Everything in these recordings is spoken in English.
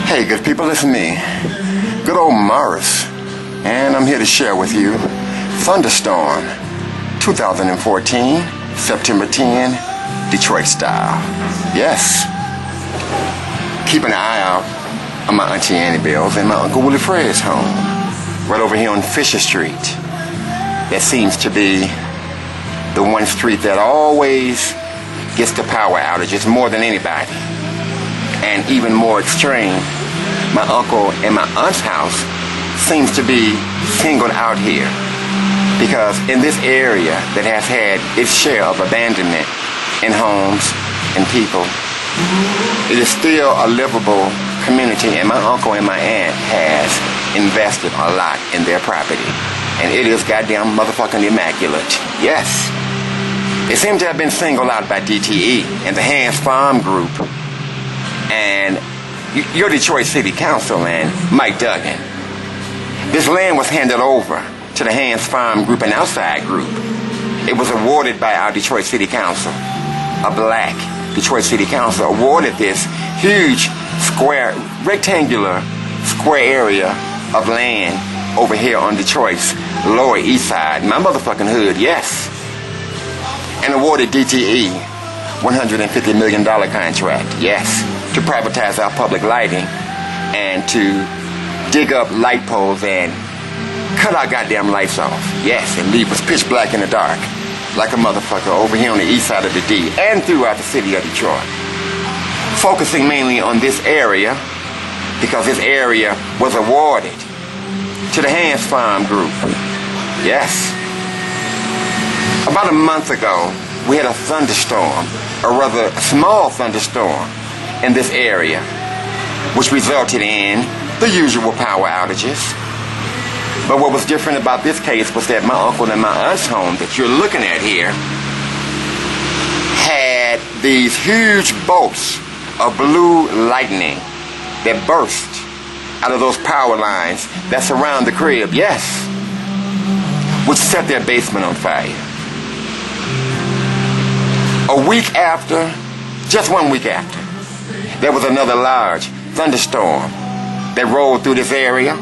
Hey, good people, listen to me. Good old Morris. And I'm here to share with you Thunderstone 2014, September 10, Detroit style. Yes. Keep an eye out on my Auntie Annie Bell's and my Uncle Willie Fred's home. Right over here on Fisher Street. That seems to be the one street that always gets the power outages more than anybody. And even more extreme, my uncle and my aunt's house seems to be singled out here because in this area that has had its share of abandonment in homes and people, it is still a livable community, and my uncle and my aunt has invested a lot in their property, and it is goddamn motherfucking immaculate. Yes. It seems to have been singled out by DTE and the Hands Farm Group and your Detroit City Council and Mike Duggan. This land was handed over to the Hands Farm Group, an outside group. It was awarded by our Detroit City Council. A black Detroit City Council awarded this huge rectangular square area of land over here on Detroit's Lower East Side, my motherfucking hood, yes. And awarded DTE $150 million contract, yes, to privatize our public lighting and to dig up light poles and cut our goddamn lights off, yes, and leave us pitch black in the dark like a motherfucker over here on the east side of the D and throughout the city of Detroit. Focusing mainly on this area because this area was awarded to the Hands Farm Group, yes. About a month ago, we had a thunderstorm, or rather a small thunderstorm in this area, which resulted in the usual power outages. But what was different about this case was that my uncle and my aunt's home that you're looking at here had these huge bolts of blue lightning that burst out of those power lines that surround the crib, yes, which set their basement on fire. A week after, just 1 week after, there was another large thunderstorm that rolled through this area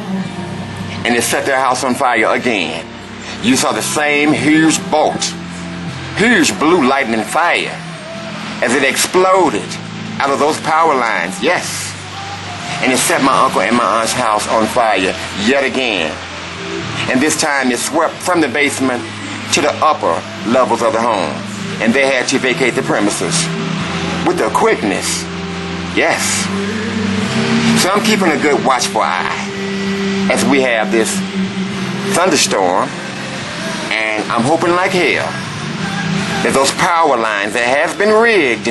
and it set their house on fire again. You saw the same huge bolt, huge blue lightning fire as it exploded out of those power lines, yes. And it set my uncle and my aunt's house on fire yet again. And this time it swept from the basement to the upper levels of the home. And they had to vacate the premises with a quickness. Yes. So I'm keeping a good watchful eye as we have this thunderstorm, and I'm hoping like hell that those power lines that has been rigged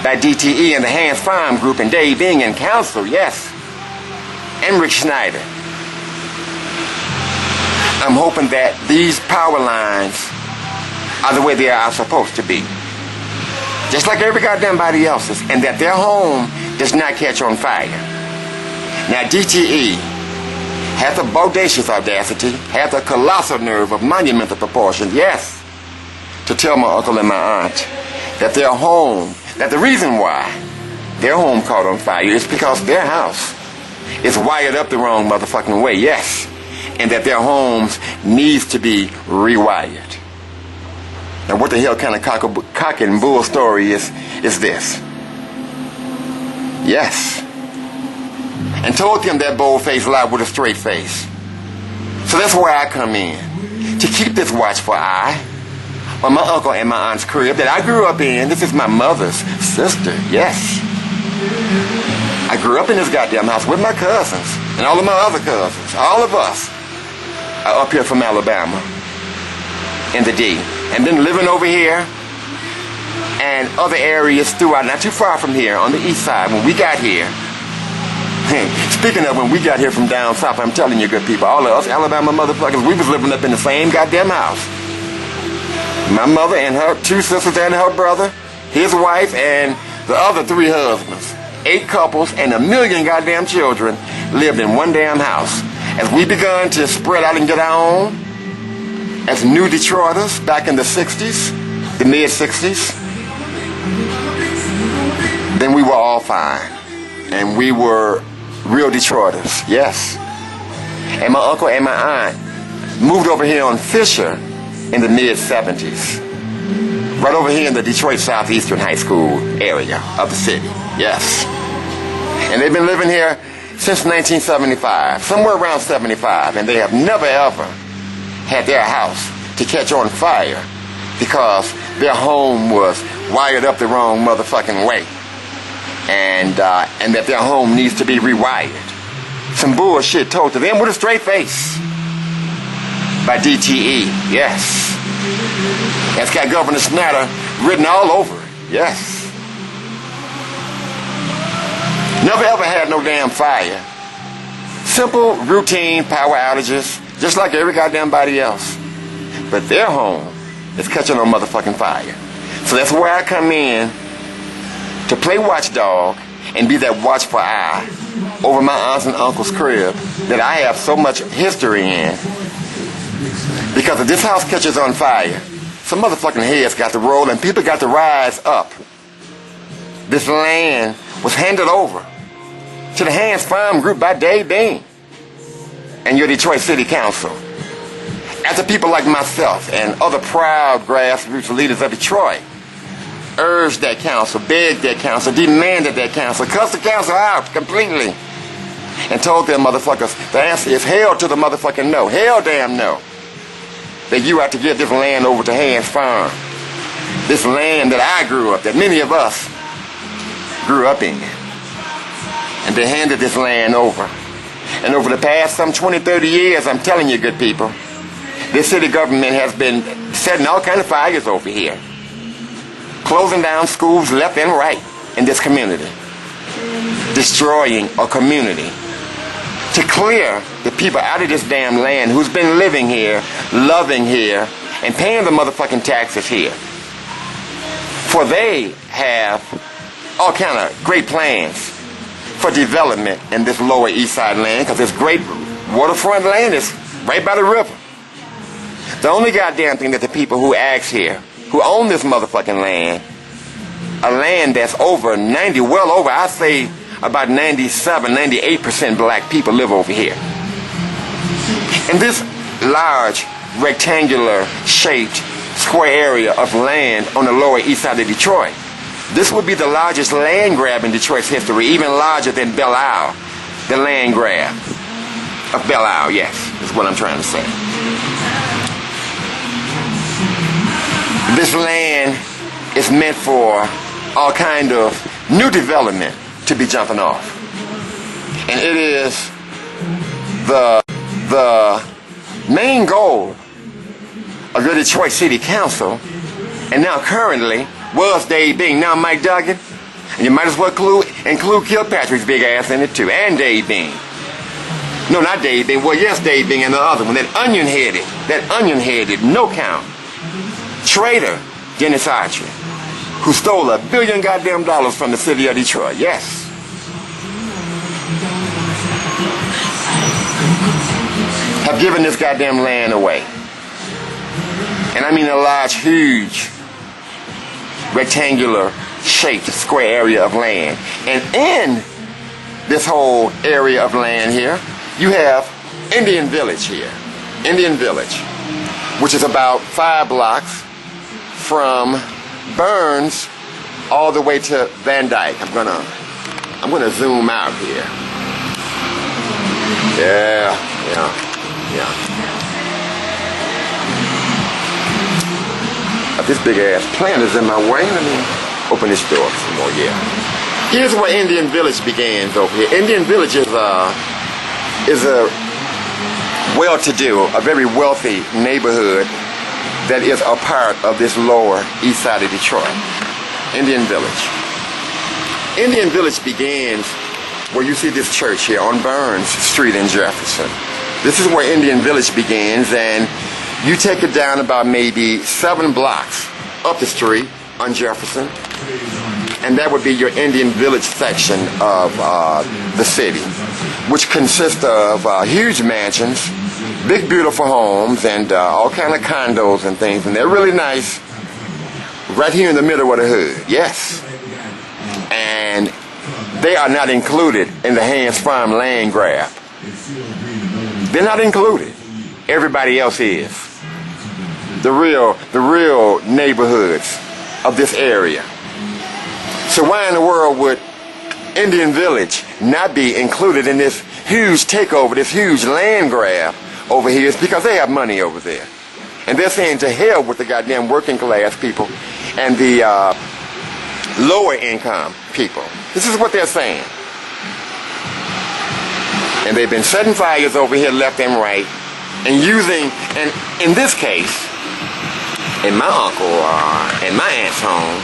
by DTE and the Hands Farm Group and Dave Ing and Council, yes, and Rick Schneider. I'm hoping that these power lines are the way they are supposed to be, just like every goddamn body else's, and that their home does not catch on fire. Now DTE had the bodacious audacity, had the colossal nerve of monumental proportions, yes, to tell my uncle and my aunt that their home, that the reason why their home caught on fire is because their house is wired up the wrong motherfucking way, yes, and that their homes needs to be rewired. Now what the hell kind of cock and bull story is this? Yes. And told them that bold-faced lie with a straight face. So that's where I come in, to keep this watchful eye on my uncle and my aunt's crib that I grew up in. This is my mother's sister, yes. I grew up in this goddamn house with my cousins and all of my other cousins. All of us are up here from Alabama in the D. And been living over here and other areas throughout, not too far from here, on the east side when we got here. Speaking of when we got here from down south, I'm telling you good people, all of us Alabama motherfuckers, we was living up in the same goddamn house. My mother and her 2 sisters and her brother, his wife, and the other 3 husbands. 8 couples and 1 million goddamn children lived in one damn house. As we begun to spread out and get our own, as new Detroiters back in the 60s, the mid-60s, then we were all fine. And we were real Detroiters, yes. And my uncle and my aunt moved over here on Fisher in the mid-70s. Right over here in the Detroit Southeastern High School area of the city, yes. And they've been living here since 1975, somewhere around 75, and they have never ever had their house to catch on fire because their home was wired up the wrong motherfucking way, and that their home needs to be rewired. Some bullshit told to them with a straight face by DTE, yes. That's got Governor Snyder written all over it, yes. Never ever had no damn fire. Simple, routine power outages, just like every goddamn body else. But their home is catching on motherfucking fire. So that's where I come in to play watchdog and be that watchful eye over my aunts and uncles' crib that I have so much history in. Because if this house catches on fire, some motherfucking heads got to roll and people got to rise up. This land was handed over to the Hands Farm Group by Dave Dean and your Detroit City Council. After people like myself and other proud grassroots leaders of Detroit urged that council, begged that council, demanded that council, cussed the council out completely, and told them motherfuckers the answer is hell to the motherfucking no, hell damn no, that you have to give this land over to Hands Farm. This land that I grew up, that many of us grew up in. And they handed this land over. And over the past some 20, 30 years, I'm telling you good people, this city government has been setting all kind of fires over here. Closing down schools left and right in this community. Destroying a community. To clear the people out of this damn land who's been living here, loving here, and paying the motherfucking taxes here. For they have all kind of great plans for development in this lower east side land, because this great waterfront land is right by the river. The only goddamn thing that the people who ask here, who own this motherfucking land, a land that's over 90, well over, I say about 97, 98% black people live over here. In this large, rectangular shaped square area of land on the lower east side of Detroit, this would be the largest land grab in Detroit's history, even larger than Belle Isle, the land grab of Belle Isle, yes, is what I'm trying to say. This land is meant for all kind of new development to be jumping off. And it is the main goal of the Detroit City Council, and now currently was Dave Bing, now Mike Duggan, and you might as well include Kilpatrick's big ass in it too, and Dave Bing. No, not Dave Bing, well yes, Dave Bing and the other one, that onion-headed, no count, traitor Dennis Archer, who stole $1 billion goddamn dollars from the city of Detroit, yes. Have given this goddamn land away. And I mean a large, huge, rectangular shaped square area of land. And in this whole area of land here, you have Indian Village here. Indian Village, which is about 5 blocks from Burns all the way to Van Dyke. I'm gonna zoom out here. Yeah. This big ass plant is in my way. Let me open this door some more. Yeah. Here's where Indian Village begins over here. Indian Village is a well-to-do, a very wealthy neighborhood that is a part of this lower east side of Detroit. Indian Village. Indian Village begins where you see this church here on Burns Street in Jefferson. This is where Indian Village begins, and you take it down about maybe 7 blocks up the street on Jefferson, and that would be your Indian Village section of the city, which consists of huge mansions, big beautiful homes, and all kind of condos and things, and they're really nice right here in the middle of the hood, yes. And they are not included in the Hands Farm land grab. They're not included. Everybody else is. The real neighborhoods of this area. So why in the world would Indian Village not be included in this huge takeover, this huge land grab over here? It's because they have money over there. And they're saying to hell with the goddamn working class people and the lower income people. This is what they're saying. And they've been setting fires over here left and right and using, and in this case, in my uncle and my aunt's home,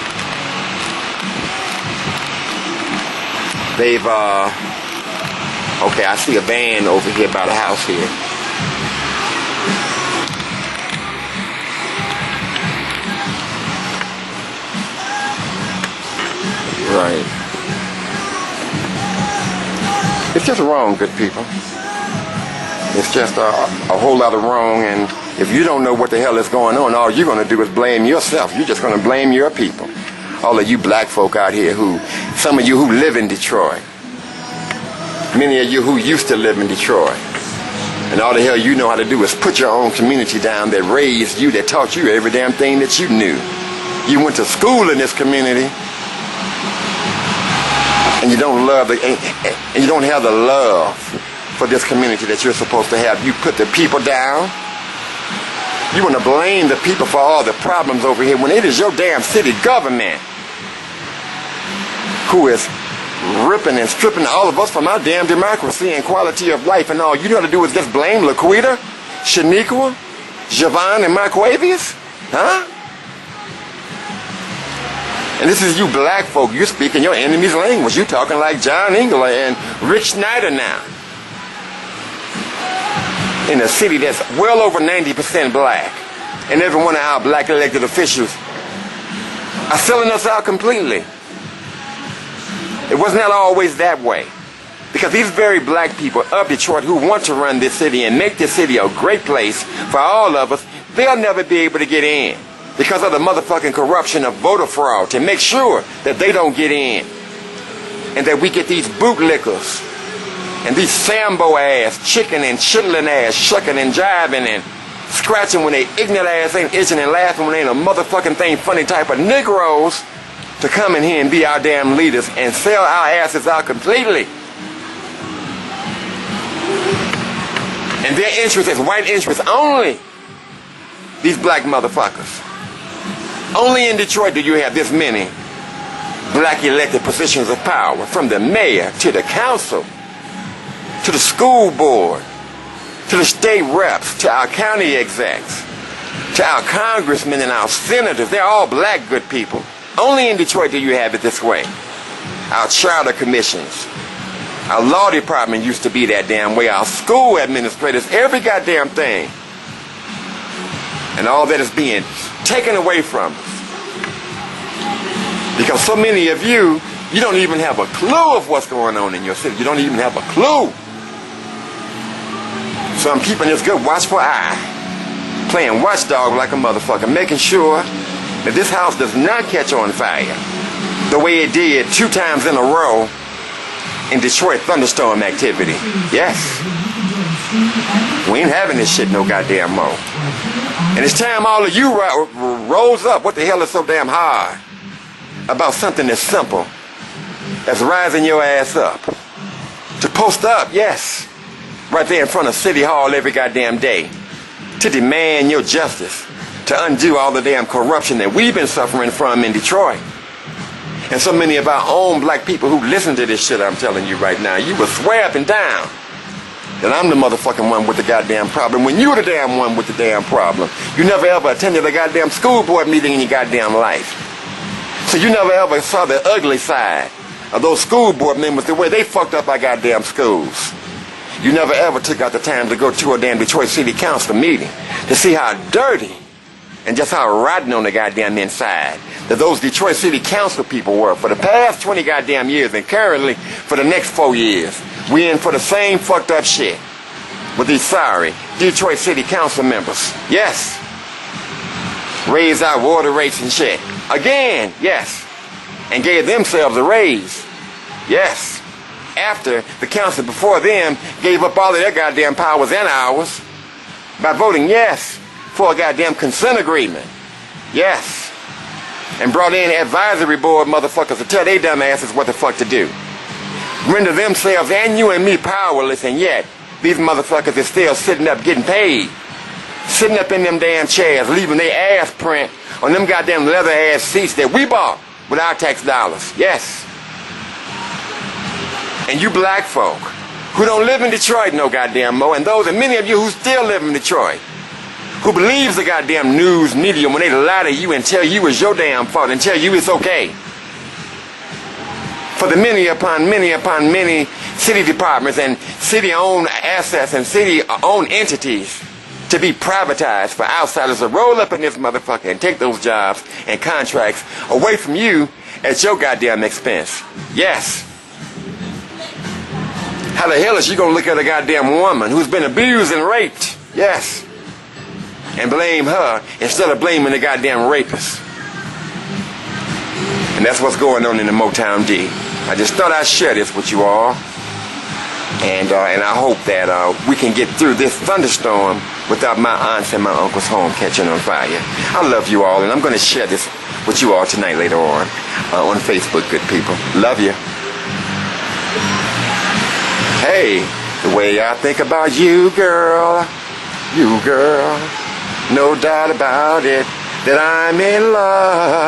they've, okay, I see a van over here by the house here. Right. It's just wrong, good people. It's just a whole lot of wrong, and if you don't know what the hell is going on, all you're going to do is blame yourself. You're just going to blame your people. All of you black folk out here some of you who live in Detroit, many of you who used to live in Detroit, and all the hell you know how to do is put your own community down that raised you, that taught you every damn thing that you knew. You went to school in this community, and you don't love and you don't have the love for this community that you're supposed to have. You put the people down. You want to blame the people for all the problems over here when it is your damn city government who is ripping and stripping all of us from our damn democracy and quality of life, and all you know to do is just blame Laquita, Shaniqua, Javon, and Marquavius? Huh? And this is you black folk. You're speaking your enemy's language. You're talking like John Engler and Rick Snyder now. In a city that's well over 90% black. And every one of our black elected officials are selling us out completely. It was not always that way. Because these very black people of Detroit who want to run this city and make this city a great place for all of us, they'll never be able to get in. Because of the motherfucking corruption of voter fraud, to make sure that they don't get in. And that we get these bootlickers and these Sambo ass, chicken and chitlin ass, shucking and jiving and scratching when they ignorant ass ain't itching and laughing when ain't a motherfucking thing funny type of Negroes to come in here and be our damn leaders and sell our asses out completely. And their interest is white interest only. These black motherfuckers. Only in Detroit do you have this many black elected positions of power, from the mayor to the council, to the school board, to the state reps, to our county execs, to our congressmen and our senators. They're all black good people. Only in Detroit do you have it this way. Our charter commissions, our law department used to be that damn way, our school administrators, every goddamn thing. And all that is being taken away from us. Because so many of you don't even have a clue of what's going on in your city. You don't even have a clue. So I'm keeping this good watchful eye, playing watchdog like a motherfucker, making sure that this house does not catch on fire the way it did 2 times in a row in Detroit thunderstorm activity. Yes. We ain't having this shit no goddamn more. And it's time all of you rose up. What the hell is so damn hard about something as simple as rising your ass up? To post up, yes, right there in front of City Hall every goddamn day. To demand your justice. To undo all the damn corruption that we've been suffering from in Detroit. And so many of our own black people who listen to this shit I'm telling you right now, you will swear up and down that I'm the motherfucking one with the goddamn problem when you're the damn one with the damn problem. You never ever attended a goddamn school board meeting in your goddamn life. So you never ever saw the ugly side of those school board members, the way they fucked up our goddamn schools. You never ever took out the time to go to a damn Detroit City Council meeting to see how dirty and just how rotten on the goddamn inside that those Detroit City Council people were for the past 20 goddamn years, and currently for the next 4 years. We in for the same fucked up shit with these sorry Detroit City Council members. Yes. Raised our water rates and shit. Again, yes. And gave themselves a raise Yes. After the council before them gave up all of their goddamn powers and ours by voting yes for a goddamn consent agreement. Yes. And brought in advisory board motherfuckers to tell they dumb asses what the fuck to do. Render themselves and you and me powerless, and yet these motherfuckers is still sitting up getting paid. Sitting up in them damn chairs, leaving their ass print on them goddamn leather ass seats that we bought with our tax dollars. Yes. And you black folk who don't live in Detroit no goddamn more, and those and many of you who still live in Detroit, who believes the goddamn news media when they lie to you and tell you it's your damn fault and tell you it's okay. For the many upon many city departments and city-owned assets and city-owned entities to be privatized for outsiders to roll up in this motherfucker and take those jobs and contracts away from you at your goddamn expense. Yes. How the hell is you gonna look at a goddamn woman who's been abused and raped? Yes. And blame her instead of blaming the goddamn rapist. And that's what's going on in the Motown D. I just thought I'd share this with you all. And I hope that we can get through this thunderstorm without my aunts and my uncle's home catching on fire. I love you all, and I'm going to share this with you all tonight later on Facebook, good people. Love you. Hey, the way I think about you, girl, no doubt about it, that I'm in love.